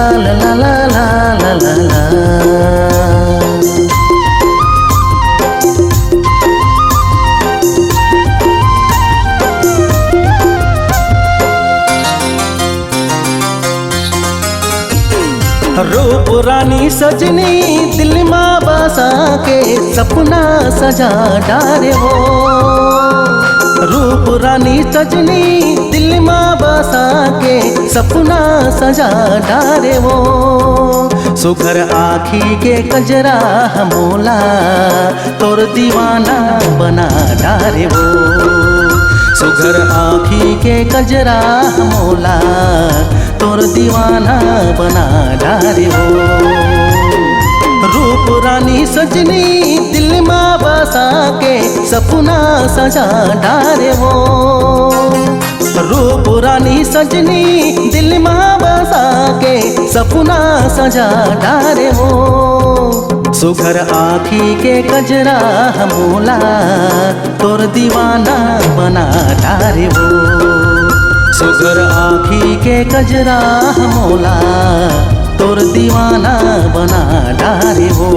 ला ला ला ला ला ला ला। रूप रानी सजनी दिल माँ बसा के सपना सजा डारे हो। रूप रानी सजनी दिल माँ बसा के सपना सजा डारे वो। सुघर आखी के कजरा मोला तोर दीवाना बना डारे वो। सुघर आखी के कजरा मोला तोर दीवाना बना डारे हो। रूप रानी सजनी दिल माँ बसा के सपना सजा डारे हो। रूप रानी सजनी दिल माँ बसा के सपना सजा डारे हो। सुघर आखी के कजरा मोला तोर दीवाना बना डारे हो। सुघर आखी के कजरा मोला तोर दीवाना बना डारे हो।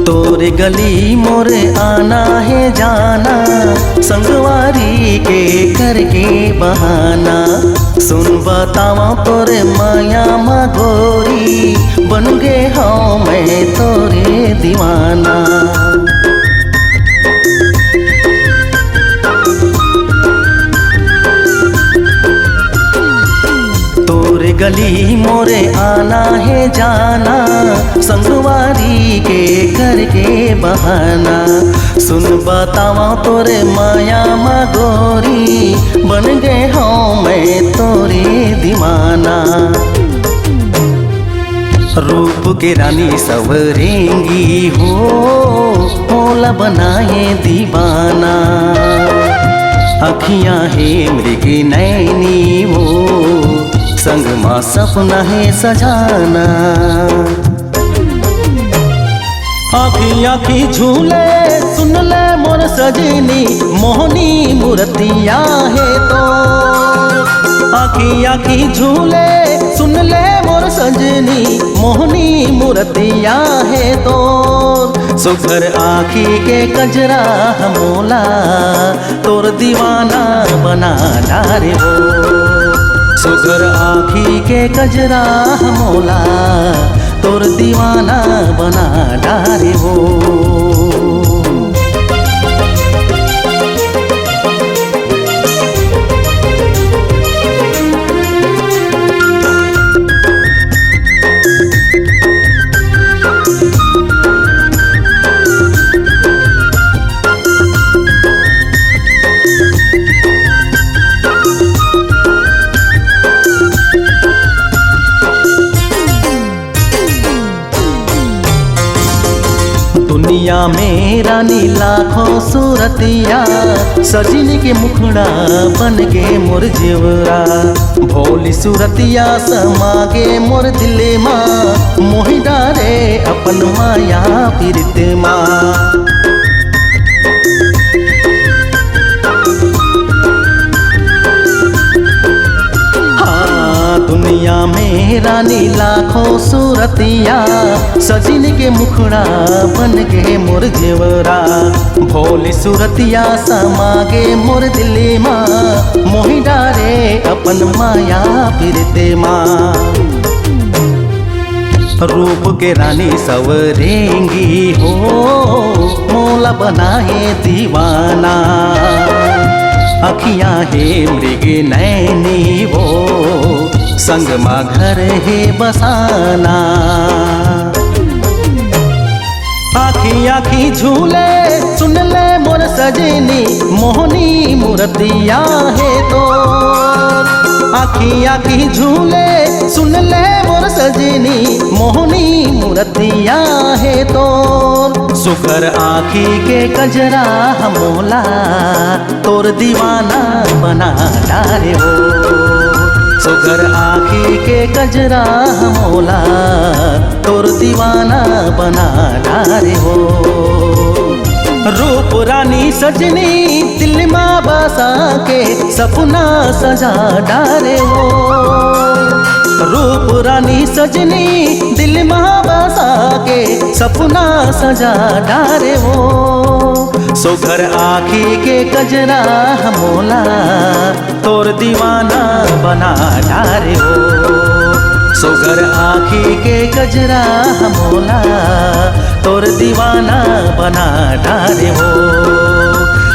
तोरे गली मोरे आना है जाना संगवारी के करके बहाना। सुन बतावा तोरे माया मगोरी बन गे हाँ मैं तोरे दीवाना। तोरे गली मोरे आना है जाना संगवारी के करके बहाना। सुन बतावा तोरे माया मगोरी बन गए हाँ मैं तोरे दीवाना। रूप के रानी सवरेंगी हो मोला बनाए दीवाना। अखियाँ है मृग नैनी वो संग माँ सपना है सजाना। आखी आखी झूले सुन ले मोर सजनी मोहनी मूर्तिया है तो। आखी आखी झूले सुन ले मोर सजनी मोहनी मूर्तिया है तो। सुघर आखी के कजरा मोला तोर दीवाना बना डारे हो। सुघर आखी के कजरा मोला तोर दीवाना बना डारे हो। दुनिया में रानी लाखों सूरतिया सजनी के मुखड़ा बन के मोर जेवरा। भोली सूरतिया समागे मोर दिले माँ मोहि डारे अपन माया पीरित माँ। दुनिया में रानी लाखों सूरतिया सजन के मुखड़ा बन गे मोर जेवरा। भोली सूरतिया समागे मोर दिले माँ मोहि डारे अपन माया पीरते माँ। रूप के रानी सवरेंगी हो मोला बनाए दीवाना। अखियाँ है मृग नैनी वो संग माँ घर है बसाना। आखी आखी झूले सुन ले मोर सजनी मोहनी मूर्तिया है तो। आखी आखी झूले सुन ले मोर सजनी मूर्तिया है तोर सुगर आँखी के कजरा हमोला तोर दीवाना बना डारे हो। सुगर आँखी के कजरा हमोला तोर दीवाना बना डारे हो। रूप रानी सजनी दिल में बसा के सपना सजा डारे हो। रूप रानी सजनी दिल में बसा के सपना सजा डारे हो। सुघर आँखी के कजरा हमोला तोर दीवाना बना डारे हो। सुघर आँखी के कजरा हमोला तोर दीवाना बना डारे हो।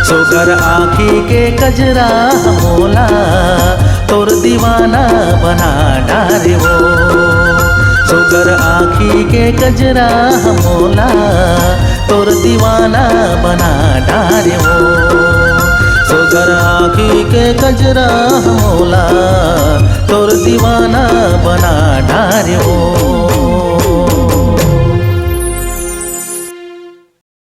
सुघर आँखी के कजरा हमोला तोर दीवाना बना डारे हो। सुघर आँखी के कजरा हमोला तोर दीवाना बना डारे हो। सुघर आँखी के कजरा हमोला तोर दीवाना बना डारे हो।